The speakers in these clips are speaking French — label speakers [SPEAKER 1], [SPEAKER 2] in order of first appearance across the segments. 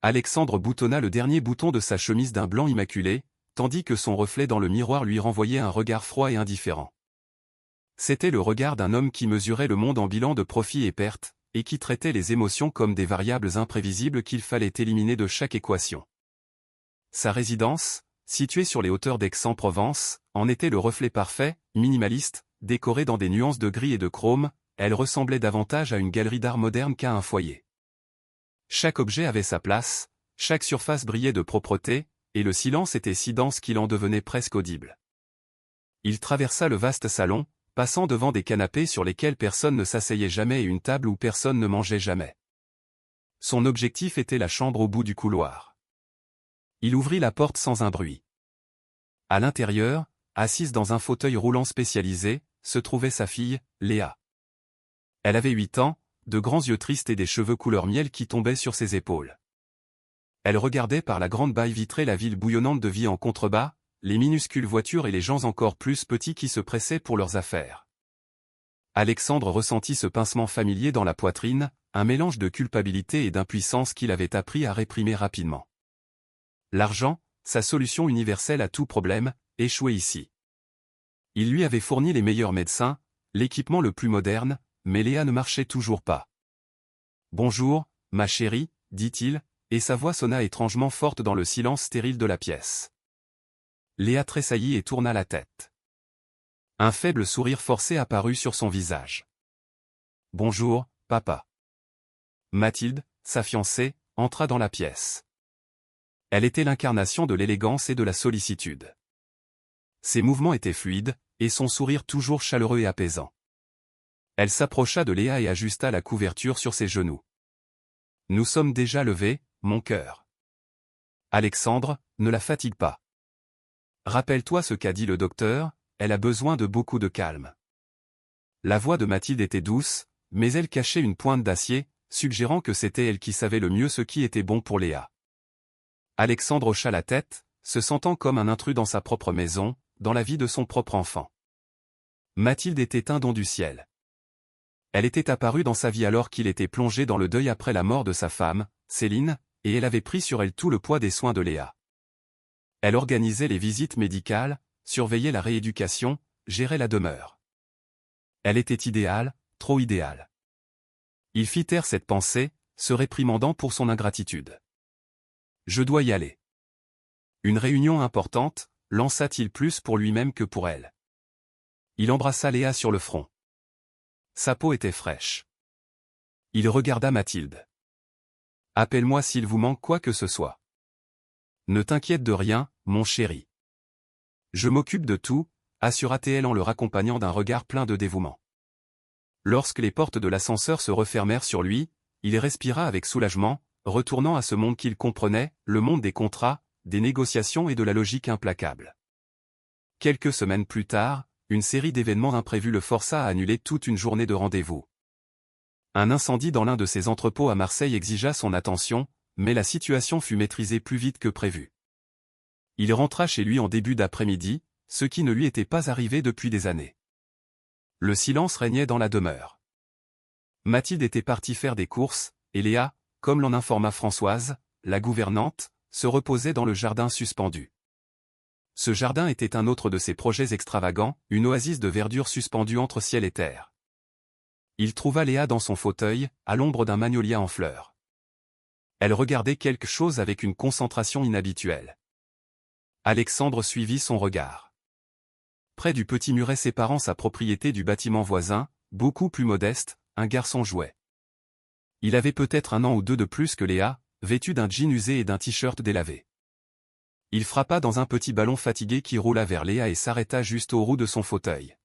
[SPEAKER 1] Alexandre boutonna le dernier bouton de sa chemise d'un blanc immaculé, tandis que son reflet dans le miroir lui renvoyait un regard froid et indifférent. C'était le regard d'un homme qui mesurait le monde en bilan de profits et pertes, et qui traitait les émotions comme des variables imprévisibles qu'il fallait éliminer de chaque équation. Sa résidence, située sur les hauteurs d'Aix-en-Provence, en était le reflet parfait, minimaliste, décorée dans des nuances de gris et de chrome. Elle ressemblait davantage à une galerie d'art moderne qu'à un foyer. Chaque objet avait sa place, chaque surface brillait de propreté, et le silence était si dense qu'il en devenait presque audible. Il traversa le vaste salon, passant devant des canapés sur lesquels personne ne s'asseyait jamais et une table où personne ne mangeait jamais. Son objectif était la chambre au bout du couloir. Il ouvrit la porte sans un bruit. À l'intérieur, assise dans un fauteuil roulant spécialisé, se trouvait sa fille, Léa. Elle avait 8 ans, de grands yeux tristes et des cheveux couleur miel qui tombaient sur ses épaules. Elle regardait par la grande baille vitrée la ville bouillonnante de vie en contrebas, les minuscules voitures et les gens encore plus petits qui se pressaient pour leurs affaires. Alexandre ressentit ce pincement familier dans la poitrine, un mélange de culpabilité et d'impuissance qu'il avait appris à réprimer rapidement. L'argent, sa solution universelle à tout problème, échouait ici. Il lui avait fourni les meilleurs médecins, l'équipement le plus moderne, mais Léa ne marchait toujours pas. « Bonjour, ma chérie », dit-il, et sa voix sonna étrangement forte dans le silence stérile de la pièce. Léa tressaillit et tourna la tête. Un faible sourire forcé apparut sur son visage. « Bonjour, papa. » Mathilde, sa fiancée, entra dans la pièce. Elle était l'incarnation de l'élégance et de la sollicitude. Ses mouvements étaient fluides, et son sourire toujours chaleureux et apaisant. Elle s'approcha de Léa et ajusta la couverture sur ses genoux. « Nous sommes déjà levés, mon cœur. Alexandre, ne la fatigue pas. Rappelle-toi ce qu'a dit le docteur, elle a besoin de beaucoup de calme. » La voix de Mathilde était douce, mais elle cachait une pointe d'acier, suggérant que c'était elle qui savait le mieux ce qui était bon pour Léa. Alexandre hocha la tête, se sentant comme un intrus dans sa propre maison, dans la vie de son propre enfant. Mathilde était un don du ciel. Elle était apparue dans sa vie alors qu'il était plongé dans le deuil après la mort de sa femme, Céline, et elle avait pris sur elle tout le poids des soins de Léa. Elle organisait les visites médicales, surveillait la rééducation, gérait la demeure. Elle était idéale, trop idéale. Il fit taire cette pensée, se réprimandant pour son ingratitude. « Je dois y aller. » Une réunion importante, lança-t-il plus pour lui-même que pour elle. Il embrassa Léa sur le front. Sa peau était fraîche. Il regarda Mathilde. « Appelle-moi s'il vous manque quoi que ce soit. Ne t'inquiète de rien, mon chéri. Je m'occupe de tout, » assura-t-elle en le raccompagnant d'un regard plein de dévouement. Lorsque les portes de l'ascenseur se refermèrent sur lui, il respira avec soulagement, retournant à ce monde qu'il comprenait, le monde des contrats, des négociations et de la logique implacable. Quelques semaines plus tard, une série d'événements imprévus le força à annuler toute une journée de rendez-vous. Un incendie dans l'un de ses entrepôts à Marseille exigea son attention, mais la situation fut maîtrisée plus vite que prévu. Il rentra chez lui en début d'après-midi, ce qui ne lui était pas arrivé depuis des années. Le silence régnait dans la demeure. Mathilde était partie faire des courses, et Léa, comme l'en informa Françoise, la gouvernante, se reposait dans le jardin suspendu. Ce jardin était un autre de ses projets extravagants, une oasis de verdure suspendue entre ciel et terre. Il trouva Léa dans son fauteuil, à l'ombre d'un magnolia en fleurs. Elle regardait quelque chose avec une concentration inhabituelle. Alexandre suivit son regard. Près du petit muret séparant sa propriété du bâtiment voisin, beaucoup plus modeste, un garçon jouait. Il avait peut-être 1 an ou 2 de plus que Léa, vêtu d'un jean usé et d'un t-shirt délavé. Il frappa dans un petit ballon fatigué qui roula vers Léa et s'arrêta juste au roue de son fauteuil.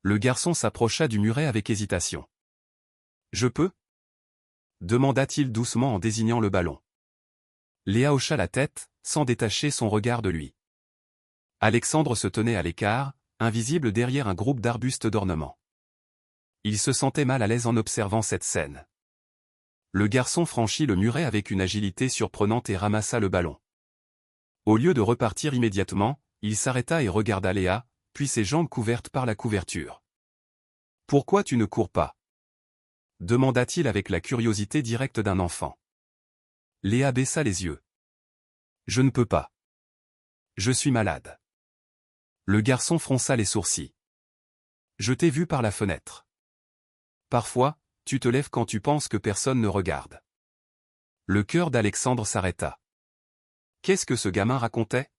[SPEAKER 1] Le garçon s'approcha du muret avec hésitation. « Je peux » demanda-t-il doucement en désignant le ballon. Léa hocha la tête, sans détacher son regard de lui. Alexandre se tenait à l'écart, invisible derrière un groupe d'arbustes d'ornement. Il se sentait mal à l'aise en observant cette scène. Le garçon franchit le muret avec une agilité surprenante et ramassa le ballon. Au lieu de repartir immédiatement, il s'arrêta et regarda Léa, puis ses jambes couvertes par la couverture. « Pourquoi tu ne cours pas » demanda-t-il avec la curiosité directe d'un enfant. Léa baissa les yeux. Je ne peux pas. Je suis malade. Le garçon fronça les sourcils. Je t'ai vu par la fenêtre. Parfois, tu te lèves quand tu penses que personne ne regarde. Le cœur d'Alexandre s'arrêta. Qu'est-ce que ce gamin racontait?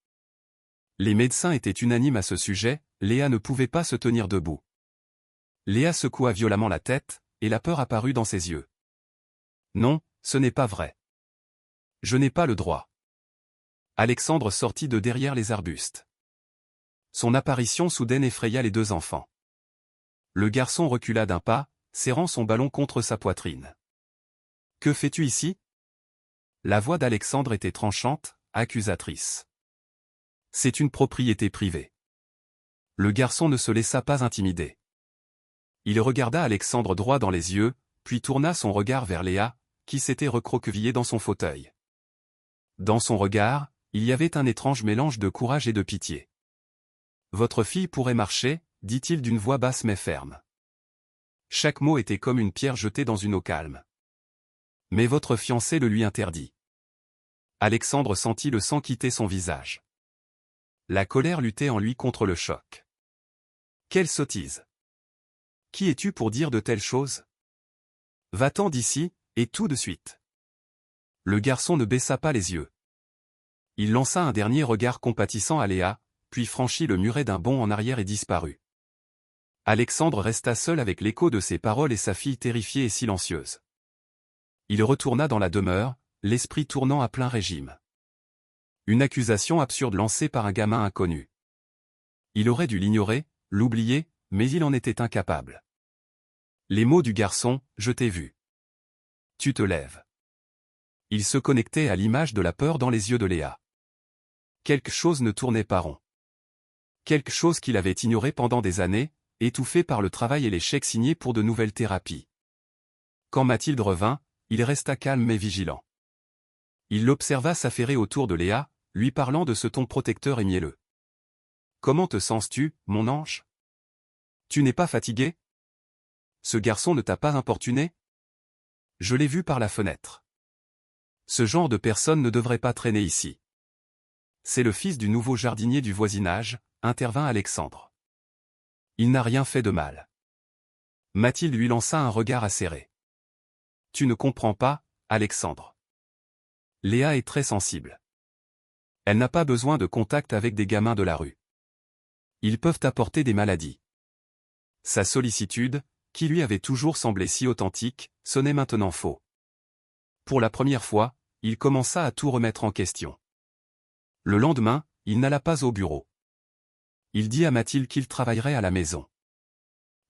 [SPEAKER 1] Les médecins étaient unanimes à ce sujet, Léa ne pouvait pas se tenir debout. Léa secoua violemment la tête, et la peur apparut dans ses yeux. Non, ce n'est pas vrai. Je n'ai pas le droit. Alexandre sortit de derrière les arbustes. Son apparition soudaine effraya les deux enfants. Le garçon recula d'un pas, serrant son ballon contre sa poitrine. Que fais-tu ici? La voix d'Alexandre était tranchante, accusatrice. C'est une propriété privée. Le garçon ne se laissa pas intimider. Il regarda Alexandre droit dans les yeux, puis tourna son regard vers Léa, qui s'était recroquevillée dans son fauteuil. Dans son regard, il y avait un étrange mélange de courage et de pitié. « Votre fille pourrait marcher », dit-il d'une voix basse mais ferme. Chaque mot était comme une pierre jetée dans une eau calme. Mais votre fiancé le lui interdit. Alexandre sentit le sang quitter son visage. La colère luttait en lui contre le choc. Quelle sottise! Qui es-tu pour dire de telles choses? Va-t'en d'ici, et tout de suite. Le garçon ne baissa pas les yeux. Il lança un dernier regard compatissant à Léa, puis franchit le muret d'un bond en arrière et disparut. Alexandre resta seul avec l'écho de ses paroles et sa fille terrifiée et silencieuse. Il retourna dans la demeure, l'esprit tournant à plein régime. Une accusation absurde lancée par un gamin inconnu. Il aurait dû l'ignorer, l'oublier, mais il en était incapable. Les mots du garçon, « Je t'ai vu. Tu te lèves ». Il se connectait à l'image de la peur dans les yeux de Léa. Quelque chose ne tournait pas rond. Quelque chose qu'il avait ignoré pendant des années, étouffé par le travail et les chèques signés pour de nouvelles thérapies. Quand Mathilde revint, il resta calme mais vigilant. Il l'observa s'affairer autour de Léa, lui parlant de ce ton protecteur et mielleux. « Comment te sens-tu, mon ange? Tu n'es pas fatigué? Ce garçon ne t'a pas importuné? Je l'ai vu par la fenêtre. Ce genre de personne ne devrait pas traîner ici. C'est le fils du nouveau jardinier du voisinage, intervint Alexandre. Il n'a rien fait de mal. Mathilde lui lança un regard acéré. Tu ne comprends pas, Alexandre. Léa est très sensible. Elle n'a pas besoin de contact avec des gamins de la rue. Ils peuvent apporter des maladies. Sa sollicitude, qui lui avait toujours semblé si authentique, sonnait maintenant faux. Pour la première fois, il commença à tout remettre en question. Le lendemain, il n'alla pas au bureau. Il dit à Mathilde qu'il travaillerait à la maison.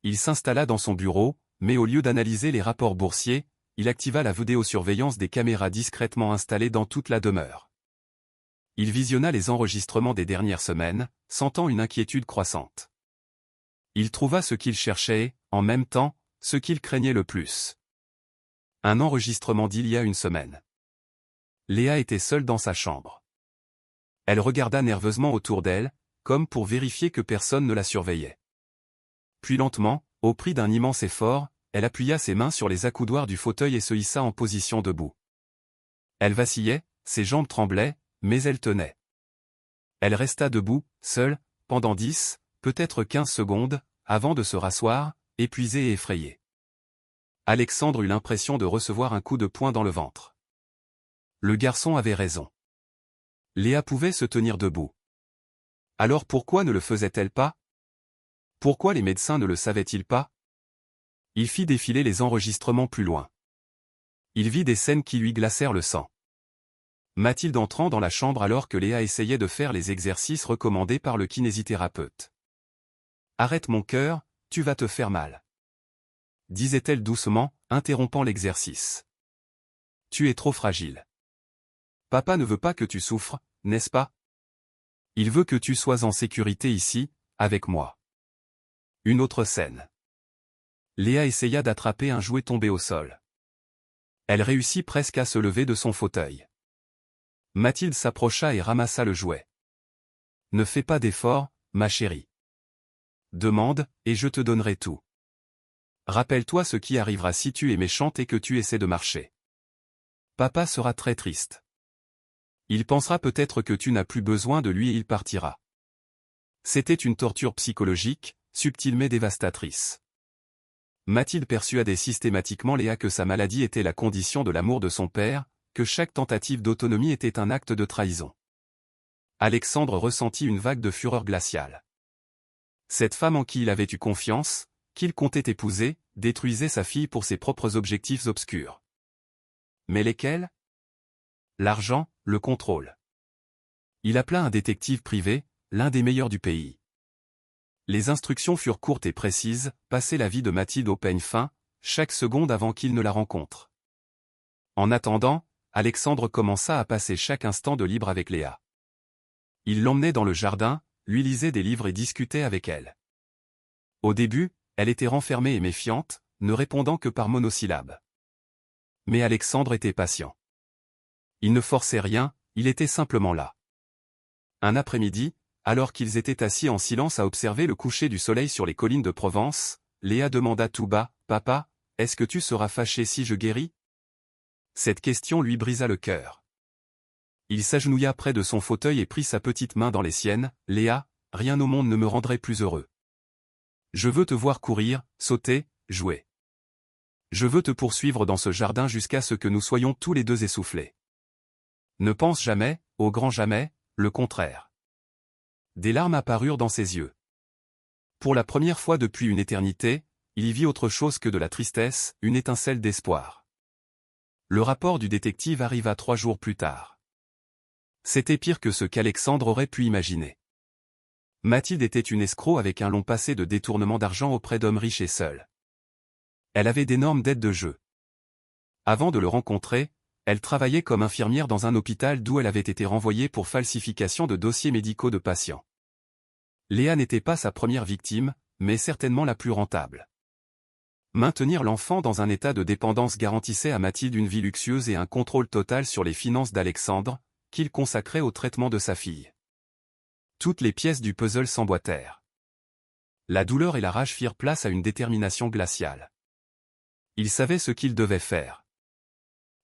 [SPEAKER 1] Il s'installa dans son bureau, mais au lieu d'analyser les rapports boursiers, il activa la vidéosurveillance des caméras discrètement installées dans toute la demeure. Il visionna les enregistrements des dernières semaines, sentant une inquiétude croissante. Il trouva ce qu'il cherchait et, en même temps, ce qu'il craignait le plus. Un enregistrement d'il y a une semaine. Léa était seule dans sa chambre. Elle regarda nerveusement autour d'elle, comme pour vérifier que personne ne la surveillait. Puis lentement, au prix d'un immense effort, elle appuya ses mains sur les accoudoirs du fauteuil et se hissa en position debout. Elle vacillait, ses jambes tremblaient, mais elle tenait. Elle resta debout, seule, pendant 10, peut-être 15 secondes, avant de se rasseoir, épuisée et effrayée. Alexandre eut l'impression de recevoir un coup de poing dans le ventre. Le garçon avait raison. Léa pouvait se tenir debout. Alors pourquoi ne le faisait-elle pas? Pourquoi les médecins ne le savaient-ils pas? Il fit défiler les enregistrements plus loin. Il vit des scènes qui lui glacèrent le sang. Mathilde entrant dans la chambre alors que Léa essayait de faire les exercices recommandés par le kinésithérapeute. « Arrête mon cœur, tu vas te faire mal. » disait-elle doucement, interrompant l'exercice. « Tu es trop fragile. Papa ne veut pas que tu souffres, n'est-ce pas? Il veut que tu sois en sécurité ici, avec moi. » Une autre scène. Léa essaya d'attraper un jouet tombé au sol. Elle réussit presque à se lever de son fauteuil. Mathilde s'approcha et ramassa le jouet. « Ne fais pas d'effort, ma chérie. Demande, et je te donnerai tout. Rappelle-toi ce qui arrivera si tu es méchante et que tu essaies de marcher. » Papa sera très triste. Il pensera peut-être que tu n'as plus besoin de lui et il partira. C'était une torture psychologique, subtile mais dévastatrice. Mathilde persuadait systématiquement Léa que sa maladie était la condition de l'amour de son père, que chaque tentative d'autonomie était un acte de trahison. Alexandre ressentit une vague de fureur glaciale. Cette femme en qui il avait eu confiance, qu'il comptait épouser, détruisait sa fille pour ses propres objectifs obscurs. Mais lesquels? L'argent, le contrôle. Il appela un détective privé, l'un des meilleurs du pays. Les instructions furent courtes et précises, passer la vie de Mathilde au peigne fin, chaque seconde avant qu'il ne la rencontre. En attendant, Alexandre commença à passer chaque instant de libre avec Léa. Il l'emmenait dans le jardin, lui lisait des livres et discutait avec elle. Au début, elle était renfermée et méfiante, ne répondant que par monosyllabes. Mais Alexandre était patient. Il ne forçait rien, il était simplement là. Un après-midi, alors qu'ils étaient assis en silence à observer le coucher du soleil sur les collines de Provence, Léa demanda tout bas, « Papa, est-ce que tu seras fâché si je guéris ?» Cette question lui brisa le cœur. Il s'agenouilla près de son fauteuil et prit sa petite main dans les siennes, « Léa, rien au monde ne me rendrait plus heureux. Je veux te voir courir, sauter, jouer. Je veux te poursuivre dans ce jardin jusqu'à ce que nous soyons tous les deux essoufflés. Ne pense jamais, au grand jamais, le contraire. » Des larmes apparurent dans ses yeux. Pour la première fois depuis une éternité, il y vit autre chose que de la tristesse, une étincelle d'espoir. Le rapport du détective arriva 3 jours plus tard. C'était pire que ce qu'Alexandre aurait pu imaginer. Mathilde était une escroc avec un long passé de détournement d'argent auprès d'hommes riches et seuls. Elle avait d'énormes dettes de jeu. Avant de le rencontrer, elle travaillait comme infirmière dans un hôpital d'où elle avait été renvoyée pour falsification de dossiers médicaux de patients. Léa n'était pas sa première victime, mais certainement la plus rentable. Maintenir l'enfant dans un état de dépendance garantissait à Mathilde une vie luxueuse et un contrôle total sur les finances d'Alexandre, qu'il consacrait au traitement de sa fille. Toutes les pièces du puzzle s'emboîtèrent. La douleur et la rage firent place à une détermination glaciale. Il savait ce qu'il devait faire.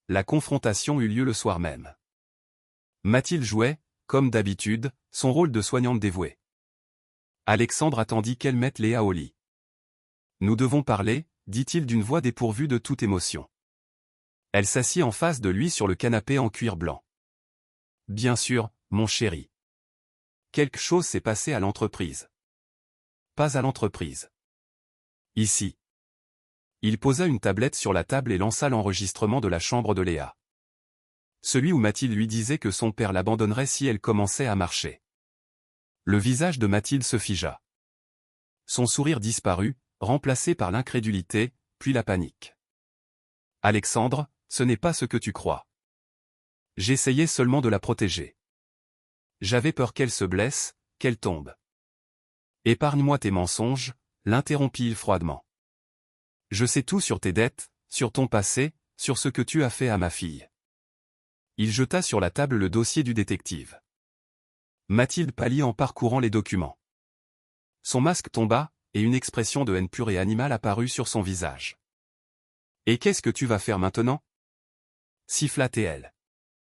[SPEAKER 1] La confrontation eut lieu le soir même. Mathilde jouait, comme d'habitude, son rôle de soignante dévouée. Alexandre attendit qu'elle mette Léa au lit. « Nous devons parler », dit-il d'une voix dépourvue de toute émotion. Elle s'assit en face de lui sur le canapé en cuir blanc. « Bien sûr, mon chéri. Quelque chose s'est passé à l'entreprise. » « Pas à l'entreprise. Ici. » Il posa une tablette sur la table et lança l'enregistrement de la chambre de Léa. Celui où Mathilde lui disait que son père l'abandonnerait si elle commençait à marcher. Le visage de Mathilde se figea. Son sourire disparut, remplacé par l'incrédulité, puis la panique. « Alexandre, ce n'est pas ce que tu crois. J'essayais seulement de la protéger. J'avais peur qu'elle se blesse, qu'elle tombe. Épargne-moi tes mensonges, » l'interrompit-il froidement. « Je sais tout sur tes dettes, sur ton passé, sur ce que tu as fait à ma fille. » Il jeta sur la table le dossier du détective. Mathilde pâlit en parcourant les documents. Son masque tomba, et une expression de haine pure et animale apparut sur son visage. « Et qu'est-ce que tu vas faire maintenant » siffla-t-elle.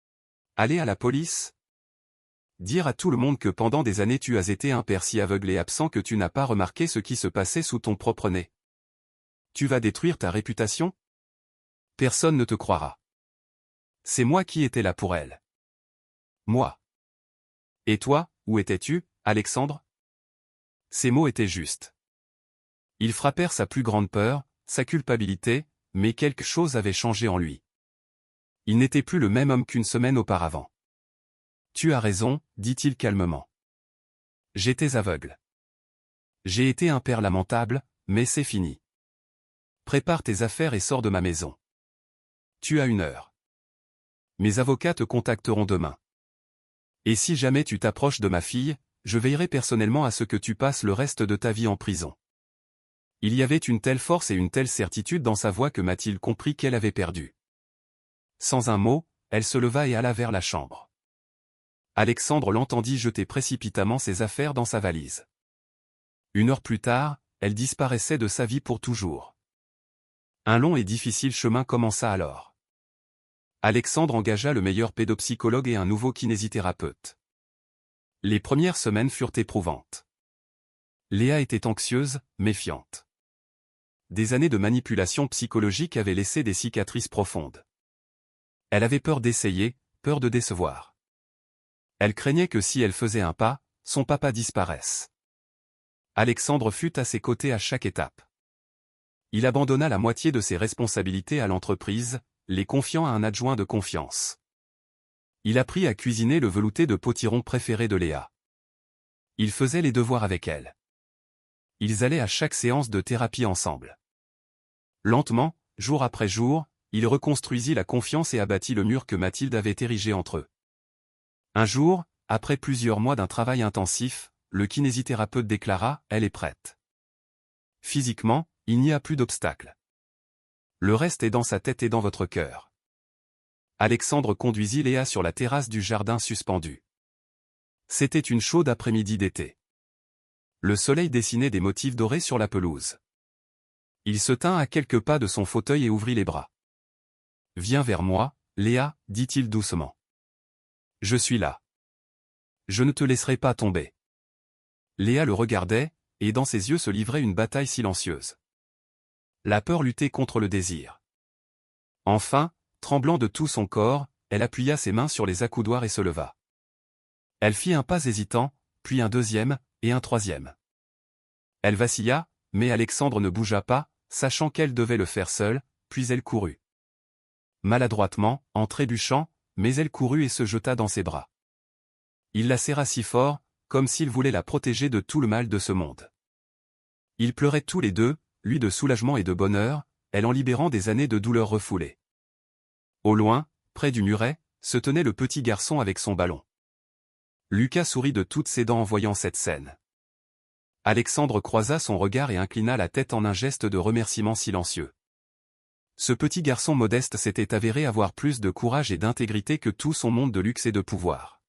[SPEAKER 1] « Aller à la police ? Dire à tout le monde que pendant des années tu as été un père si aveugle et absent que tu n'as pas remarqué ce qui se passait sous ton propre nez. Tu vas détruire ta réputation ? Personne ne te croira. C'est moi qui étais là pour elle. Moi. Et toi, où étais-tu, Alexandre ? » Ces mots étaient justes. Ils frappèrent sa plus grande peur, sa culpabilité, mais quelque chose avait changé en lui. Il n'était plus le même homme qu'une semaine auparavant. « Tu as raison, » dit-il calmement. « J'étais aveugle. J'ai été un père lamentable, mais c'est fini. Prépare tes affaires et sors de ma maison. Tu as 1 heure. Mes avocats te contacteront demain. Et si jamais tu t'approches de ma fille, je veillerai personnellement à ce que tu passes le reste de ta vie en prison. » Il y avait une telle force et une telle certitude dans sa voix que Mathilde comprit qu'elle avait perdu. Sans un mot, elle se leva et alla vers la chambre. Alexandre l'entendit jeter précipitamment ses affaires dans sa valise. 1 heure plus tard, elle disparaissait de sa vie pour toujours. Un long et difficile chemin commença alors. Alexandre engagea le meilleur pédopsychologue et un nouveau kinésithérapeute. Les premières semaines furent éprouvantes. Léa était anxieuse, méfiante. Des années de manipulation psychologique avaient laissé des cicatrices profondes. Elle avait peur d'essayer, peur de décevoir. Elle craignait que si elle faisait un pas, son papa disparaisse. Alexandre fut à ses côtés à chaque étape. Il abandonna la moitié de ses responsabilités à l'entreprise, les confiant à un adjoint de confiance. Il apprit à cuisiner le velouté de potiron préféré de Léa. Il faisait les devoirs avec elle. Ils allaient à chaque séance de thérapie ensemble. Lentement, jour après jour, il reconstruisit la confiance et abattit le mur que Mathilde avait érigé entre eux. Un jour, après plusieurs mois d'un travail intensif, le kinésithérapeute déclara « Elle est prête ». Physiquement, il n'y a plus d'obstacle. Le reste est dans sa tête et dans votre cœur. Alexandre conduisit Léa sur la terrasse du jardin suspendu. C'était une chaude après-midi d'été. Le soleil dessinait des motifs dorés sur la pelouse. Il se tint à quelques pas de son fauteuil et ouvrit les bras. « Viens vers moi, Léa, dit-il doucement. Je suis là. Je ne te laisserai pas tomber. » Léa le regardait, et dans ses yeux se livrait une bataille silencieuse. La peur luttait contre le désir. Enfin, tremblant de tout son corps, elle appuya ses mains sur les accoudoirs et se leva. Elle fit un pas hésitant, puis un deuxième, et un troisième. Elle vacilla, mais Alexandre ne bougea pas, sachant qu'elle devait le faire seule, puis elle courut. Maladroitement, en trébuchant, mais elle courut et se jeta dans ses bras. Il la serra si fort, comme s'il voulait la protéger de tout le mal de ce monde. Ils pleuraient tous les deux, lui de soulagement et de bonheur, elle en libérant des années de douleur refoulées. Au loin, près du muret, se tenait le petit garçon avec son ballon. Lucas sourit de toutes ses dents en voyant cette scène. Alexandre croisa son regard et inclina la tête en un geste de remerciement silencieux. Ce petit garçon modeste s'était avéré avoir plus de courage et d'intégrité que tout son monde de luxe et de pouvoir.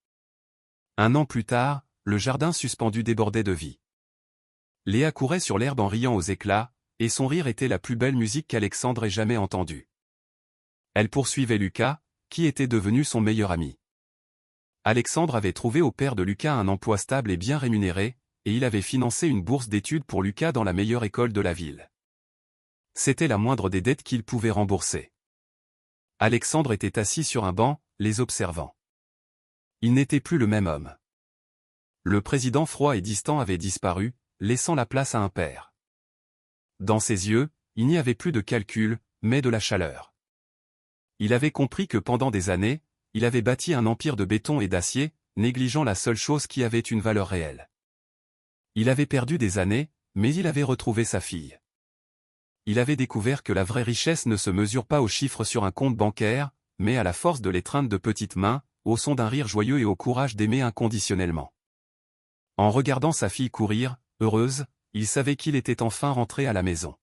[SPEAKER 1] Un an plus tard, le jardin suspendu débordait de vie. Léa courait sur l'herbe en riant aux éclats, et son rire était la plus belle musique qu'Alexandre ait jamais entendue. Elle poursuivait Lucas, qui était devenu son meilleur ami. Alexandre avait trouvé au père de Lucas un emploi stable et bien rémunéré, et il avait financé une bourse d'études pour Lucas dans la meilleure école de la ville. C'était la moindre des dettes qu'il pouvait rembourser. Alexandre était assis sur un banc, les observant. Il n'était plus le même homme. Le président froid et distant avait disparu, laissant la place à un père. Dans ses yeux, il n'y avait plus de calcul, mais de la chaleur. Il avait compris que pendant des années, il avait bâti un empire de béton et d'acier, négligeant la seule chose qui avait une valeur réelle. Il avait perdu des années, mais il avait retrouvé sa fille. Il avait découvert que la vraie richesse ne se mesure pas aux chiffres sur un compte bancaire, mais à la force de l'étreinte de petites mains, au son d'un rire joyeux et au courage d'aimer inconditionnellement. En regardant sa fille courir, heureuse, il savait qu'il était enfin rentré à la maison.